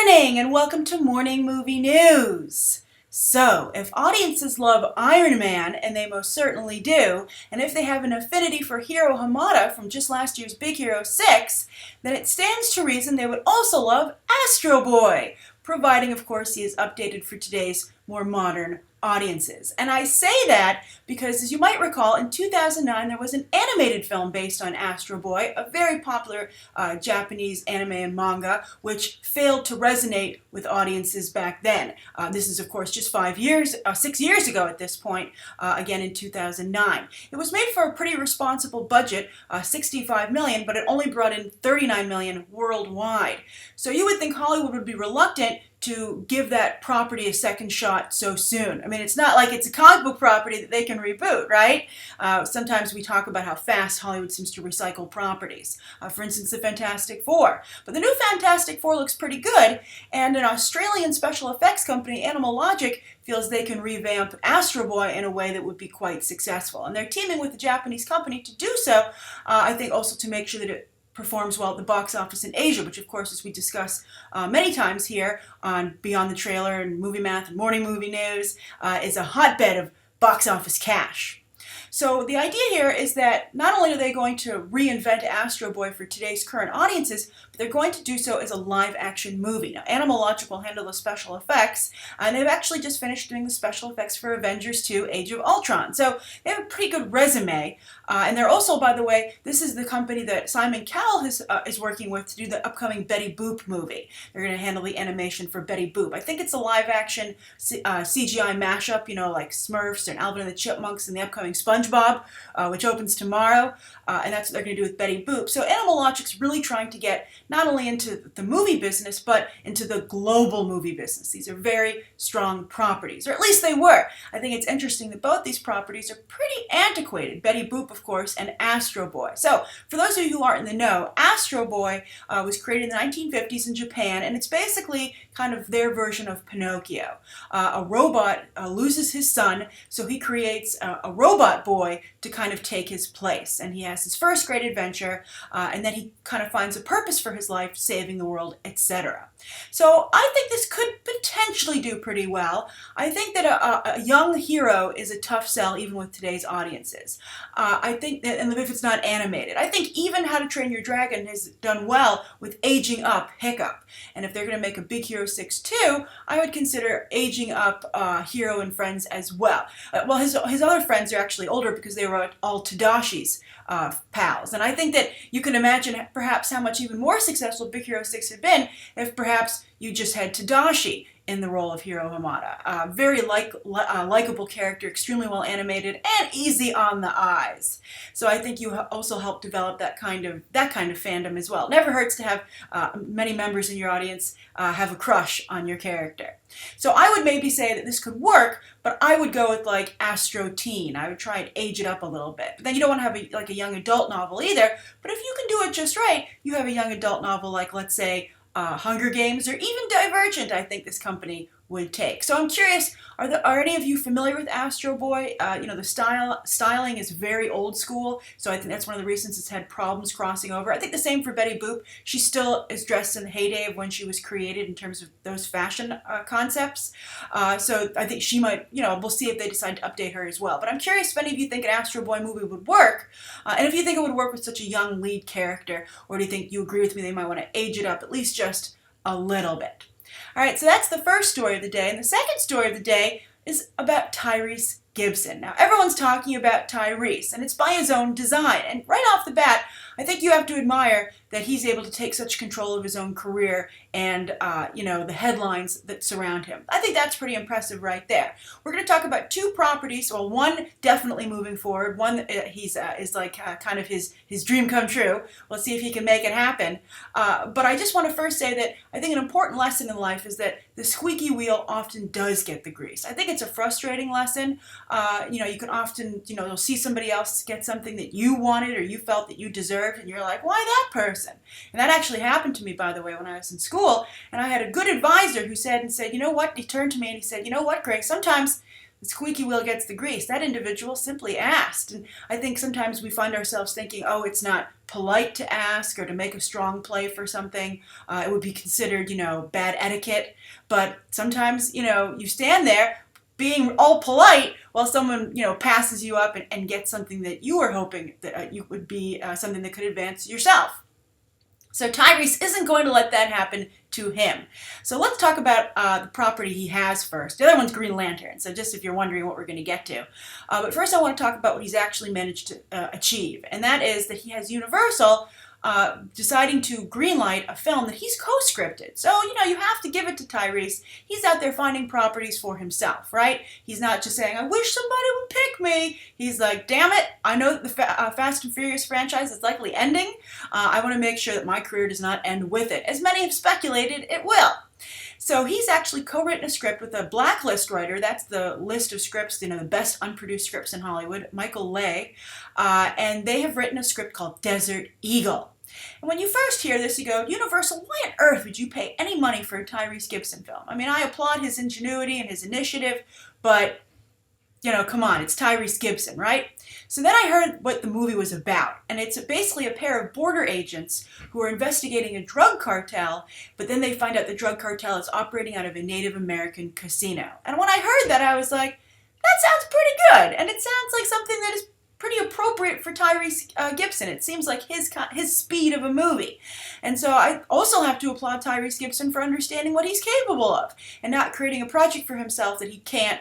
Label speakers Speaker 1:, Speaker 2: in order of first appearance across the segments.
Speaker 1: morning and welcome to Morning Movie News. So, if audiences love Iron Man, and they most certainly do, and if they have an affinity for Hiro Hamada from just last year's Big Hero 6, then it stands to reason they would also love Astro Boy, providing, of course, he is updated for today's more modern audiences. And I say that because, as you might recall, in 2009 there was an animated film based on Astro Boy, a very popular Japanese anime and manga, which failed to resonate with audiences back then. This is, of course, just 6 years ago at this point, again in 2009. It was made for a pretty responsible budget, $65 million, but it only brought in $39 million worldwide. So you would think Hollywood would be reluctant to give that property a second shot so soon. I mean, it's not like it's a comic book property that they can reboot, right? Sometimes we talk about how fast Hollywood seems to recycle properties. For instance, the Fantastic Four. But the new Fantastic Four looks pretty good, and an Australian special effects company, Animal Logic, feels they can revamp Astro Boy in a way that would be quite successful. And they're teaming with a Japanese company to do so, I think also to make sure that it performs well at the box office in Asia, which of course, as we discuss many times here on Beyond the Trailer and Movie Math and Morning Movie News, is a hotbed of box office cash. So the idea here is that not only are they going to reinvent Astro Boy for today's current audiences, but they're going to do so as a live-action movie. Now, Animal Logic will handle the special effects, and they've actually just finished doing the special effects for Avengers 2: Age of Ultron. So they have a pretty good resume, and they're also, by the way, this is the company that Simon Cowell is working with to do the upcoming Betty Boop movie. They're going to handle the animation for Betty Boop. I think it's a live-action CGI mashup, like Smurfs and Alvin and the Chipmunks and the upcoming SpongeBob, which opens tomorrow, and that's what they're going to do with Betty Boop. So Animal Logic's really trying to get not only into the movie business, but into the global movie business. These are very strong properties, or at least they were. I think it's interesting that both these properties are pretty antiquated. Betty Boop, of course, and Astro Boy. So, for those of you who aren't in the know, Astro Boy was created in the 1950s in Japan, and it's basically kind of their version of Pinocchio. A robot loses his son, so he creates a robot boy to kind of take his place. And he has his first great adventure, and then he kind of finds a purpose for his life, saving the world, etc. So I think this could potentially do pretty well. I think that a young hero is a tough sell even with today's audiences. I think that, and if it's not animated, I think even How to Train Your Dragon has done well with aging up Hiccup. And if they're going to make a Big Hero 6 too, I would consider aging up Hero and friends as well. Well, his other friends are actually older because they were all Tadashi's pals. And I think that you can imagine perhaps how much even more successful Big Hero 6 had been if perhaps you just had Tadashi in the role of Hiro Hamada. Very likable character, extremely well animated, and easy on the eyes. So I think you also help develop that kind of fandom as well. It never hurts to have many members in your audience have a crush on your character. So I would maybe say that this could work, but I would go with like Astro Teen. I would try and age it up a little bit. But then you don't want to have a young adult novel either. But if you can do it just right, you have a young adult novel like, let's say, Hunger Games, or even Divergent, I think this company would take. So I'm curious, are any of you familiar with Astro Boy? The styling is very old school, so I think that's one of the reasons it's had problems crossing over. I think the same for Betty Boop. She still is dressed in the heyday of when she was created in terms of those fashion concepts. So I think she might, we'll see if they decide to update her as well. But I'm curious if any of you think an Astro Boy movie would work, and if you think it would work with such a young lead character, or do you think you agree with me they might want to age it up at least just a little bit? All right, so that's the first story of the day. And the second story of the day is about Tyrese Gibson. Now, everyone's talking about Tyrese, and it's by his own design. And right off the bat, I think you have to admire that he's able to take such control of his own career and, the headlines that surround him. I think that's pretty impressive right there. We're going to talk about two properties. Well, one definitely moving forward. One is like kind of his dream come true. We'll see if he can make it happen. But I just want to first say that I think an important lesson in life is that the squeaky wheel often does get the grease. I think it's a frustrating lesson. You can often, you'll see somebody else get something that you wanted or you felt that you deserved, and you're like, why that person? And that actually happened to me, by the way, when I was in school, and I had a good advisor who said, you know what, he turned to me and he said, you know what, Grace, sometimes the squeaky wheel gets the grease. That individual simply asked. And I think sometimes we find ourselves thinking, oh, it's not polite to ask or to make a strong play for something. It would be considered, bad etiquette. But sometimes, you stand there being all polite while someone, passes you up and gets something that you were hoping that you would be something that could advance yourself. So Tyrese isn't going to let that happen to him. So let's talk about the property he has first. The other one's Green Lantern, so just if you're wondering what we're going to get to. But first I want to talk about what he's actually managed to achieve, and that is that he has Universal deciding to greenlight a film that he's co-scripted. So, you have to give it to Tyrese. He's out there finding properties for himself, right? He's not just saying, I wish somebody would pick me. He's like, damn it, I know that the Fast and Furious franchise is likely ending. I want to make sure that my career does not end with it. As many have speculated, it will. So he's actually co-written a script with a blacklist writer. That's the list of scripts, the best unproduced scripts in Hollywood, Michael Lay. And they have written a script called Desert Eagle. And when you first hear this, you go, Universal, why on earth would you pay any money for a Tyrese Gibson film? I mean, I applaud his ingenuity and his initiative, but, come on, it's Tyrese Gibson, right? So then I heard what the movie was about, and it's basically a pair of border agents who are investigating a drug cartel, but then they find out the drug cartel is operating out of a Native American casino. And when I heard that, I was like, that sounds pretty good, and it sounds like something that is pretty appropriate for Tyrese Gibson. It seems like his speed of a movie. And so I also have to applaud Tyrese Gibson for understanding what he's capable of and not creating a project for himself that he can't,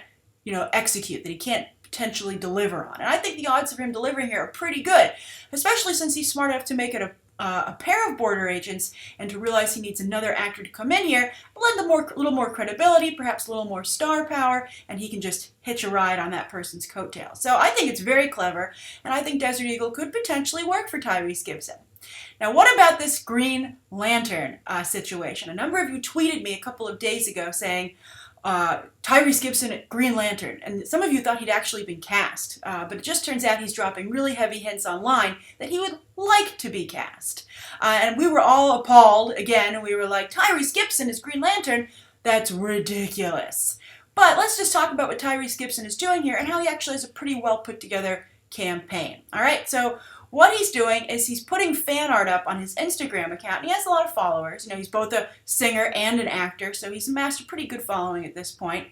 Speaker 1: execute, that he can't potentially deliver on. And I think the odds of him delivering here are pretty good, especially since he's smart enough to make it a pair of border agents and to realize he needs another actor to come in here, lend a little more credibility, perhaps a little more star power, and he can just hitch a ride on that person's coattails. So I think it's very clever, and I think Desert Eagle could potentially work for Tyrese Gibson. Now, what about this Green Lantern situation? A number of you tweeted me a couple of days ago saying, Tyrese Gibson, Green Lantern, and some of you thought he'd actually been cast, but it just turns out he's dropping really heavy hints online that he would like to be cast. And we were all appalled, again, and we were like, Tyrese Gibson is Green Lantern? That's ridiculous. But let's just talk about what Tyrese Gibson is doing here and how he actually has a pretty well put together campaign. All right, so what he's doing is he's putting fan art up on his Instagram account. And he has a lot of followers. He's both a singer and an actor, so he's amassed a pretty good following at this point.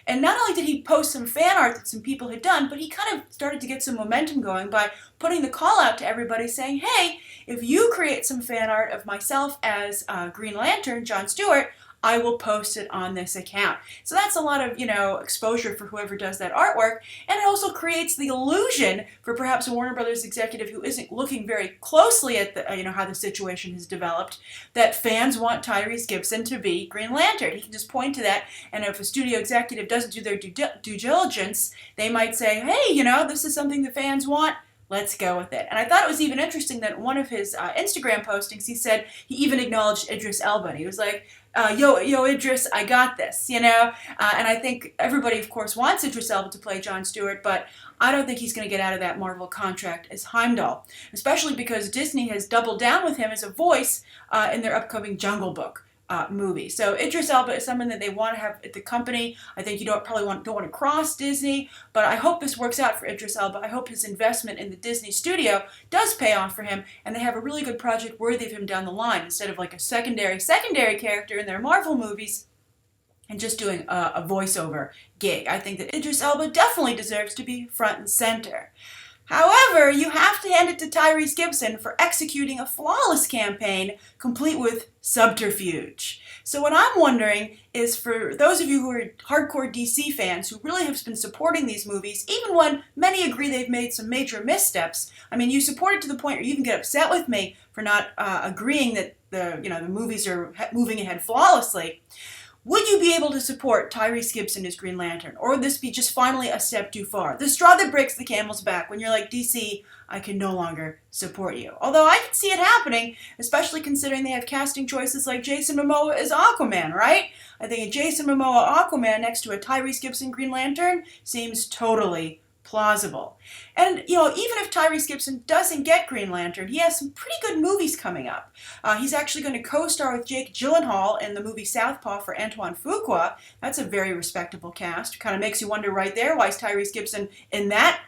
Speaker 1: And not only did he post some fan art that some people had done, but he kind of started to get some momentum going by putting the call out to everybody saying, hey, if you create some fan art of myself as Green Lantern, John Stewart, I will post it on this account. So that's a lot of, exposure for whoever does that artwork. And it also creates the illusion for perhaps a Warner Brothers executive who isn't looking very closely at the, how the situation has developed, that fans want Tyrese Gibson to be Green Lantern. He can just point to that, and if a studio executive doesn't do their due diligence, they might say, hey, this is something the fans want. Let's go with it. And I thought it was even interesting that one of his Instagram postings, he said he even acknowledged Idris Elba. And he was like, yo, Idris, I got this, And I think everybody, of course, wants Idris Elba to play John Stewart, but I don't think he's going to get out of that Marvel contract as Heimdall, especially because Disney has doubled down with him as a voice in their upcoming Jungle Book movie. So Idris Elba is someone that they want to have at the company. I think you don't want to cross Disney, but I hope this works out for Idris Elba. I hope his investment in the Disney studio does pay off for him, and they have a really good project worthy of him down the line instead of like a secondary character in their Marvel movies and just doing a voiceover gig. I think that Idris Elba definitely deserves to be front and center. However, you have to hand it to Tyrese Gibson for executing a flawless campaign complete with subterfuge. So what I'm wondering is, for those of you who are hardcore DC fans who really have been supporting these movies, even when many agree they've made some major missteps, I mean, you support it to the point where you even get upset with me for not agreeing that the movies are moving ahead flawlessly. Would you be able to support Tyrese Gibson as Green Lantern? Or would this be just finally a step too far? The straw that breaks the camel's back when you're like, DC, I can no longer support you. Although I can see it happening, especially considering they have casting choices like Jason Momoa as Aquaman, right? I think a Jason Momoa Aquaman next to a Tyrese Gibson Green Lantern seems totally plausible. And, you know, even if Tyrese Gibson doesn't get Green Lantern, he has some pretty good movies coming up. He's actually going to co-star with Jake Gyllenhaal in the movie Southpaw for Antoine Fuqua. That's a very respectable cast. Kind of makes you wonder right there, why is Tyrese Gibson in that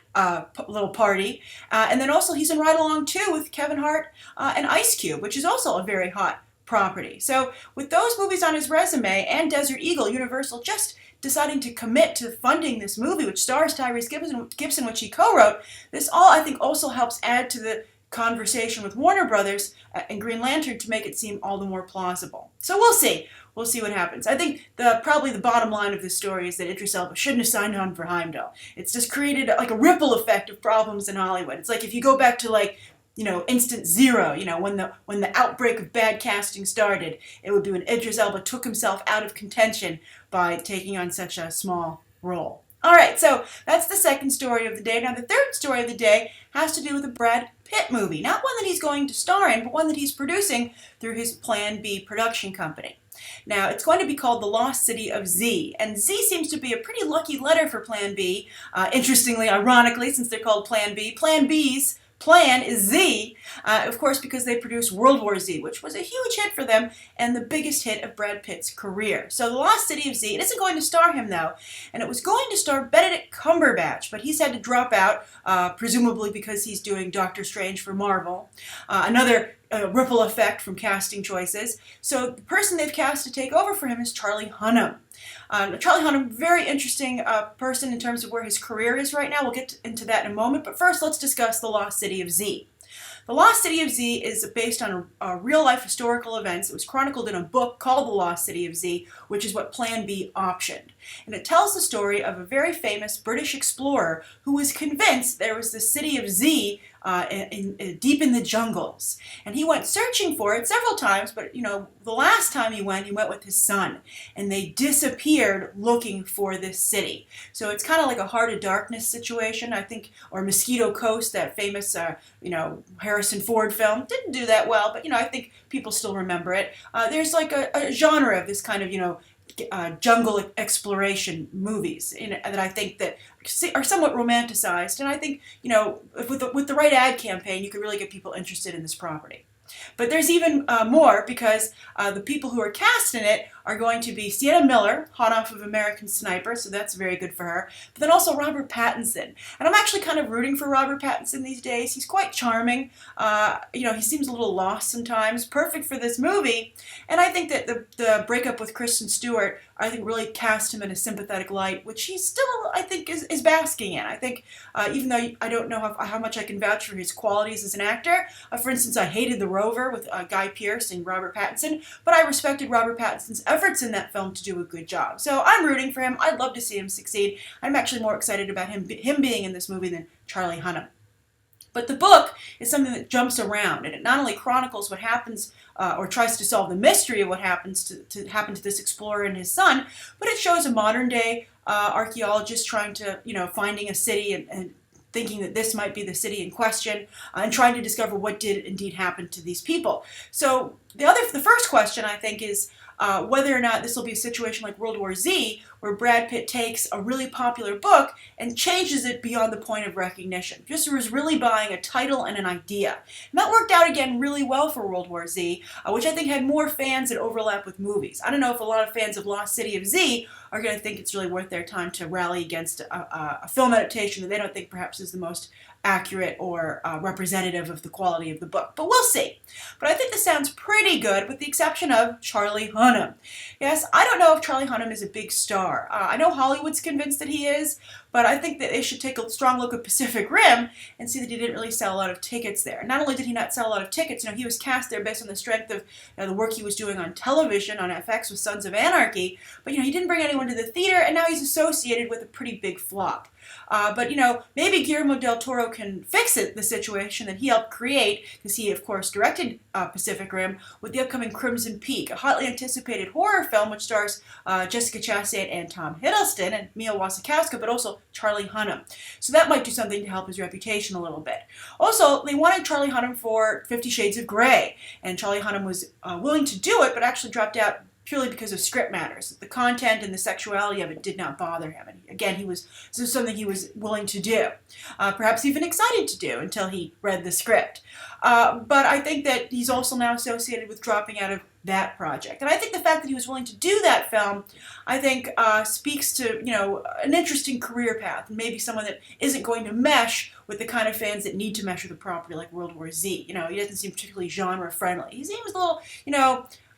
Speaker 1: little party? And then also he's in Ride Along 2 with Kevin Hart and Ice Cube, which is also a very hot property. So with those movies on his resume and Desert Eagle, Universal just deciding to commit to funding this movie, which stars Tyrese Gibson, which he co-wrote, this all, I think, also helps add to the conversation with Warner Brothers and Green Lantern to make it seem all the more plausible. So we'll see. We'll see what happens. I think probably the bottom line of this story is that Idris Elba shouldn't have signed on for Heimdall. It's just created like a ripple effect of problems in Hollywood. It's like if you go back to like, you know, Instant Zero, you know, when the outbreak of bad casting started, it would be when Idris Elba took himself out of contention by taking on such a small role. All right, so that's the second story of the day. Now, the third story of the day has to do with a Brad Pitt movie. Not one that he's going to star in, but one that he's producing through his Plan B production company. Now, it's going to be called The Lost City of Z, and Z seems to be a pretty lucky letter for Plan B. Interestingly, ironically, since they're called Plan B, Plan B's plan is Z, of course, because they produced World War Z, which was a huge hit for them and the biggest hit of Brad Pitt's career. So The Lost City of Z, it isn't going to star him, though, and it was going to star Benedict Cumberbatch, but he's had to drop out, presumably because he's doing Doctor Strange for Marvel. Another ripple effect from casting choices. So the person they've cast to take over for him is Charlie Hunnam. Charlie Hunnam, very interesting person in terms of where his career is right now. We'll get into that in a moment, but first let's discuss The Lost City of Z. The Lost City of Z is based on real-life historical events. It was chronicled in a book called The Lost City of Z, which is what Plan B optioned. And it tells the story of a very famous British explorer who was convinced there was the city of Z deep in the jungles. And he went searching for it several times, but, you know, the last time he went with his son. And they disappeared looking for this city. So it's kind of like a Heart of Darkness situation, I think, or Mosquito Coast, that famous, you know, Harrison Ford film. Didn't do that well, but, you know, I think people still remember it. There's like a genre of this kind of, you know, jungle exploration movies that I think that are somewhat romanticized, and I think, you know, with the right ad campaign, you could really get people interested in this property. But there's even more, because the people who are cast in it are going to be Sienna Miller, hot off of American Sniper, so that's very good for her, but then also Robert Pattinson. And I'm actually kind of rooting for Robert Pattinson these days. He's quite charming. You know, he seems a little lost sometimes, perfect for this movie, and I think that the breakup with Kristen Stewart, I think, really cast him in a sympathetic light, which he still, I think, is basking in. I think, even though I don't know how much I can vouch for his qualities as an actor, for instance, I hated The Rover with Guy Pearce and Robert Pattinson, but I respected Robert Pattinson's efforts in that film to do a good job. So I'm rooting for him. I'd love to see him succeed. I'm actually more excited about him being in this movie than Charlie Hunnam. But the book is something that jumps around, and it not only chronicles what happens or tries to solve the mystery of what happens to happen to this explorer and his son, but it shows a modern-day archaeologist trying to, you know, finding a city and thinking that this might be the city in question, and trying to discover what did indeed happen to these people. So the first question, I think, is whether or not this will be a situation like World War Z, where Brad Pitt takes a really popular book and changes it beyond the point of recognition. Just was really buying a title and an idea. And that worked out, again, really well for World War Z, which I think had more fans that overlap with movies. I don't know if a lot of fans of Lost City of Z are going to think it's really worth their time to rally against a film adaptation that they don't think perhaps is the most accurate or representative of the quality of the book. But we'll see. But I think this sounds pretty good, with the exception of Charlie Hunnam. Yes, I don't know if Charlie Hunnam is a big star. I know Hollywood's convinced that he is, but I think that they should take a strong look at Pacific Rim and see that he didn't really sell a lot of tickets there. Not only did he not sell a lot of tickets, you know, he was cast there based on the strength of, you know, the work he was doing on television, on FX with Sons of Anarchy, but, you know, he didn't bring anyone to the theater, and now he's associated with a pretty big flop. But, you know, maybe Guillermo del Toro can fix it, the situation that he helped create, because he, of course, directed Pacific Rim, with the upcoming Crimson Peak, a hotly anticipated horror film which stars Jessica Chastain and Tom Hiddleston and Mia Wasikowska, but also Charlie Hunnam. So that might do something to help his reputation a little bit. Also, they wanted Charlie Hunnam for 50 Shades of Grey, and Charlie Hunnam was willing to do it, but actually dropped out purely because of script matters. The content and the sexuality of it did not bother him. And again, this was something he was willing to do, perhaps even excited to do until he read the script. But I think that he's also now associated with dropping out of that project. And I think the fact that he was willing to do that film, I think, speaks to, an interesting career path, and maybe someone that isn't going to mesh with the kind of fans that need to mesh with a property like World War Z. He doesn't seem particularly genre friendly. He seems a little,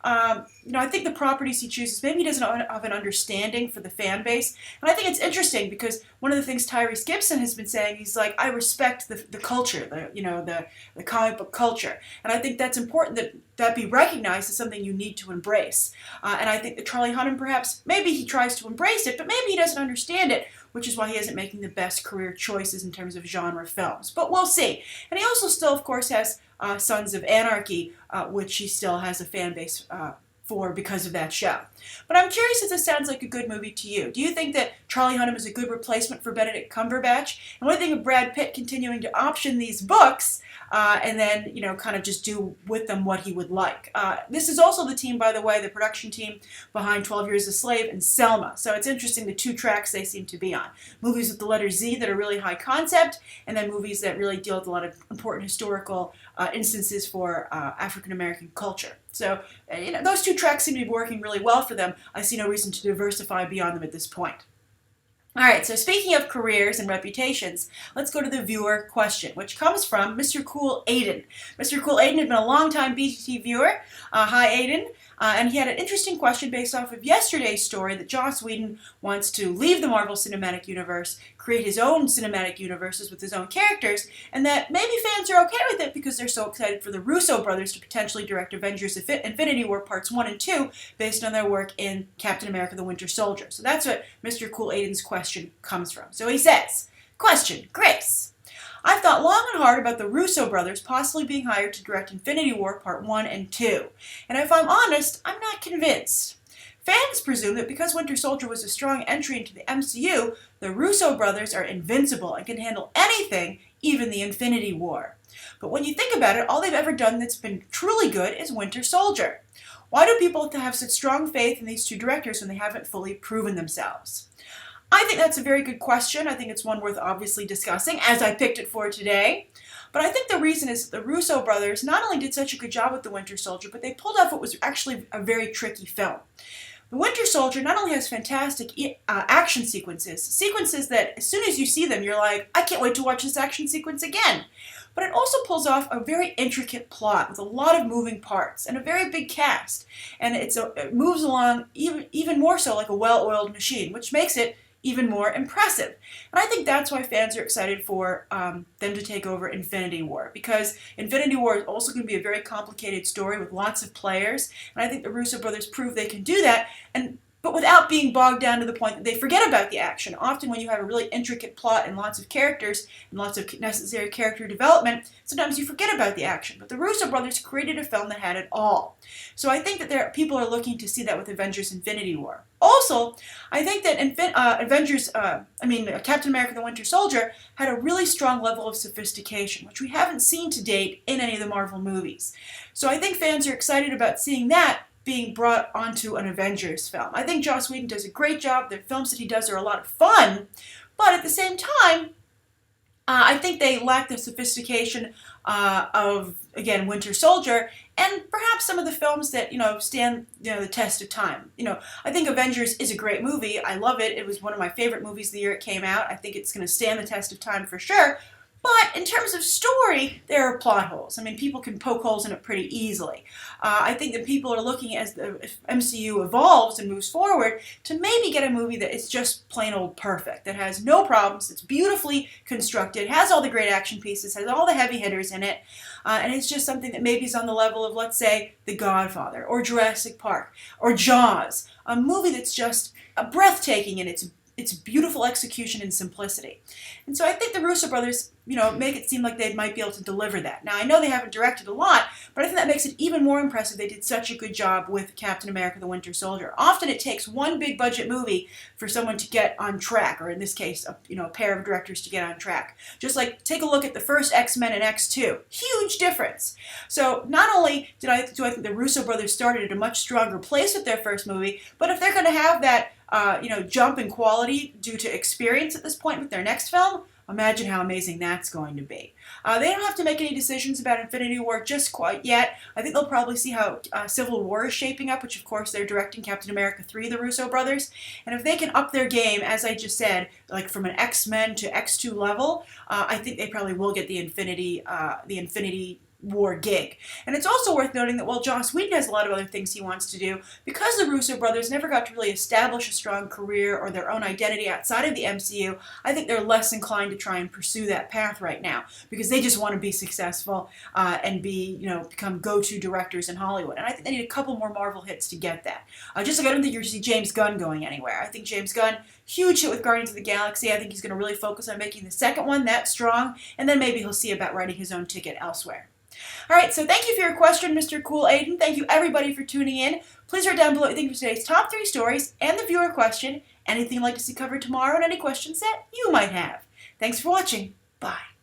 Speaker 1: I think the properties he chooses, maybe he doesn't have an understanding for the fan base. And I think it's interesting because one of the things Tyrese Gibson has been saying, he's like, I respect the culture, the comic book culture. And I think that's important that be recognized as something you need to embrace. And I think that Charlie Hunnam, perhaps, maybe he tries to embrace it, but maybe he doesn't understand it, which is why he isn't making the best career choices in terms of genre films. But we'll see. And he also still, of course, has Sons of Anarchy, which he still has a fan base for because of that show. But I'm curious if this sounds like a good movie to you. Do you think that Charlie Hunnam is a good replacement for Benedict Cumberbatch? And what do you think of Brad Pitt continuing to option these books and then, kind of just do with them what he would like? This is also the team, by the way, the production team behind 12 Years a Slave and Selma. So it's interesting the two tracks they seem to be on. Movies with the letter Z that are really high concept, and then movies that really deal with a lot of important historical instances for African-American culture. So, those two tracks seem to be working really well for them. I see no reason to diversify beyond them at this point. All right, so speaking of careers and reputations, let's go to the viewer question, which comes from Mr. Cool Aiden. Mr. Cool Aiden had been a long-time BTT viewer. Hi, Aiden. And he had an interesting question based off of yesterday's story that Joss Whedon wants to leave the Marvel Cinematic Universe, create his own cinematic universes with his own characters, and that maybe fans are okay with it because they're so excited for the Russo Brothers to potentially direct Avengers Infinity War Parts 1 and 2 based on their work in Captain America the Winter Soldier. So that's what Mr. Cool Aiden's question comes from. So he says, question, Grace. I've thought long and hard about the Russo brothers possibly being hired to direct Infinity War Part 1 and 2. And if I'm honest, I'm not convinced. Fans presume that because Winter Soldier was a strong entry into the MCU, the Russo brothers are invincible and can handle anything, even the Infinity War. But when you think about it, all they've ever done that's been truly good is Winter Soldier. Why do people have such strong faith in these two directors when they haven't fully proven themselves? I think that's a very good question. I think it's one worth obviously discussing, as I picked it for today. But I think the reason is that the Russo brothers not only did such a good job with the Winter Soldier, but they pulled off what was actually a very tricky film. The Winter Soldier not only has fantastic action sequences that as soon as you see them, you're like, I can't wait to watch this action sequence again. But it also pulls off a very intricate plot with a lot of moving parts and a very big cast. And it moves along even more so like a well-oiled machine, which makes it even more impressive. And I think that's why fans are excited for them to take over Infinity War, because Infinity War is also going to be a very complicated story with lots of players, and I think the Russo brothers prove they can do that, but without being bogged down to the point that they forget about the action. Often when you have a really intricate plot and lots of characters and lots of necessary character development, sometimes you forget about the action. But the Russo brothers created a film that had it all. So I think that people are looking to see that with Avengers Infinity War. Also, I think that Captain America the Winter Soldier had a really strong level of sophistication, which we haven't seen to date in any of the Marvel movies. So I think fans are excited about seeing that being brought onto an Avengers film. I think Joss Whedon does a great job. The films that he does are a lot of fun, but at the same time, I think they lack the sophistication of, again, Winter Soldier, and perhaps some of the films that, stand, the test of time. I think Avengers is a great movie. I love it. It was one of my favorite movies the year it came out. I think it's going to stand the test of time for sure. But in terms of story, there are plot holes. I mean, people can poke holes in it pretty easily. I think that people are looking as the MCU evolves and moves forward to maybe get a movie that is just plain old perfect, that has no problems, it's beautifully constructed, has all the great action pieces, has all the heavy hitters in it, and it's just something that maybe is on the level of, let's say, The Godfather, or Jurassic Park, or Jaws, a movie that's just breathtaking in its it's beautiful execution and simplicity. And so I think the Russo brothers, make it seem like they might be able to deliver that. Now, I know they haven't directed a lot, but I think that makes it even more impressive. They did such a good job with Captain America the Winter Soldier. Often it takes one big budget movie for someone to get on track, or in this case, a pair of directors to get on track. Just like, take a look at the first X-Men and X2. Huge difference. So not only do I think the Russo brothers started at a much stronger place with their first movie, but if they're going to have that jump in quality due to experience at this point with their next film, imagine how amazing that's going to be. They don't have to make any decisions about Infinity War just quite yet. I think they'll probably see how Civil War is shaping up, which of course they're directing Captain America 3, the Russo brothers. And if they can up their game, as I just said, like from an X-Men to X2 level, I think they probably will get the Infinity War gig. And it's also worth noting that while Joss Whedon has a lot of other things he wants to do, because the Russo brothers never got to really establish a strong career or their own identity outside of the MCU, I think they're less inclined to try and pursue that path right now, because they just want to be successful and become go-to directors in Hollywood. And I think they need a couple more Marvel hits to get that. Just like I don't think you're going to see James Gunn going anywhere. I think James Gunn, huge hit with Guardians of the Galaxy. I think he's going to really focus on making the second one that strong, and then maybe he'll see about writing his own ticket elsewhere. All right, so thank you for your question, Mr. Cool Aiden. Thank you, everybody, for tuning in. Please write down below what you think of today's top 3 stories and the viewer question, anything you'd like to see covered tomorrow, and any questions that you might have. Thanks for watching. Bye.